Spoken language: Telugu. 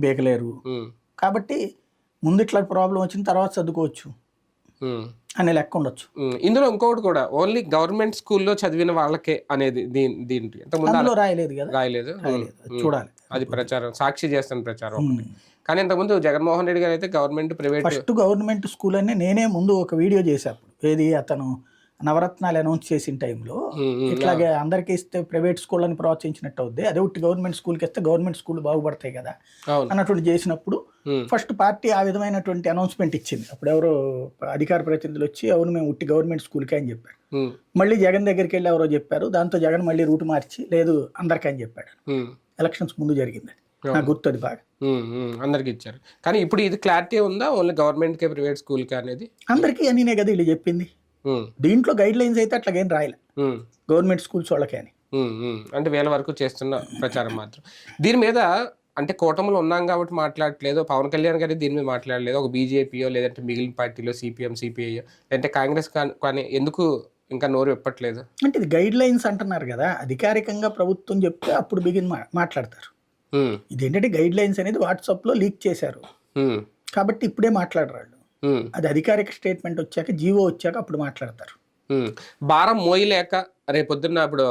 బేకలేరు. కాబట్టి ముందు ఇట్లా ప్రాబ్లం వచ్చిన తర్వాత చదువుకోవచ్చు అనే లెక్క ఉండొచ్చు. ఇందులో ఇంకొకటి కూడా ఓన్లీ గవర్నమెంట్ స్కూల్లో చదివిన వాళ్ళకే అనేది దీంట్లో అందులో రాయలేదు కదా, రాయలేదు. చూడాలి. అది ప్రచారం సాక్షి చేస్తున్న ప్రచారం ఒకటి. కానీ ఇంతకుముందు జగన్మోహన్ రెడ్డి గారు అయితే government private first government school అని నేనే ముందు ఒక వీడియో చేశాను. ఏది అతను నవరత్నాలు అనౌన్స్ చేసిన టైంలో ఇట్లాగే అందరికీ ఇస్తే ప్రైవేట్ స్కూల్ అని ప్రోత్సహించినట్టు అవుద్ది, అదే ఒకటి గవర్నమెంట్ స్కూల్కి ఇస్తే గవర్నమెంట్ స్కూల్ బాగుపడతాయి కదా అన్నటువంటి చేసినప్పుడు ఫస్ట్ పార్టీ ఆ విధమైనటువంటి అనౌన్స్మెంట్ ఇచ్చింది. అప్పుడు ఎవరో అధికార ప్రతినిధులు వచ్చి అవును మేము ఉట్టి గవర్నమెంట్ స్కూల్కే అని చెప్పారు. మళ్ళీ జగన్ దగ్గరికి వెళ్ళి ఎవరో చెప్పారు, దాంతో జగన్ మళ్ళీ రూట్ మార్చి లేదు అందరికీ అని చెప్పాడు. ఎలక్షన్స్ ముందు జరిగింది, నాకు గుర్తు అది బాగా. అందరికి ఇచ్చారు. కానీ ఇప్పుడు ఇది క్లారిటీ ఉందా ఓన్లీ గవర్నమెంట్కే ప్రైవేట్ స్కూల్కే అనేది? అందరికీ అనినే కదా వీళ్ళు చెప్పింది. దీంట్లో గైడ్ లైన్స్ అయితే అట్లాగేం రాయలే గవర్నమెంట్ స్కూల్స్ వాళ్ళకే అని. అంటే వేల వరకు చేస్తున్న ప్రచారం మాత్రం. దీని మీద అంటే కూటమిలో ఉన్నాం కాబట్టి మాట్లాడట్లేదు, పవన్ కళ్యాణ్ గారి దీని మీద మాట్లాడలేదు, ఒక బీజేపీయో లేదంటే మిగిలిన పార్టీలో సిపిఎం సిపిఐ లేదంటే కాంగ్రెస్ కానీ ఎందుకు ఇంకా నోరు విప్పట్లేదు? అంటే ఇది గైడ్ లైన్స్ అంటున్నారు కదా, అధికారికంగా ప్రభుత్వం చెప్తే అప్పుడు మాట్లాడతారు. ఇదేంటంటే గైడ్ లైన్స్ అనేది వాట్సాప్లో లీక్ చేశారు కాబట్టి ఇప్పుడే మాట్లాడరాళ్ళు. అది అధికారిక స్టేట్మెంట్ వచ్చాక జీవో వచ్చాక అప్పుడు మాట్లాడతారు. భారం మోయలేక రేపొద్దున్న ఇప్పుడు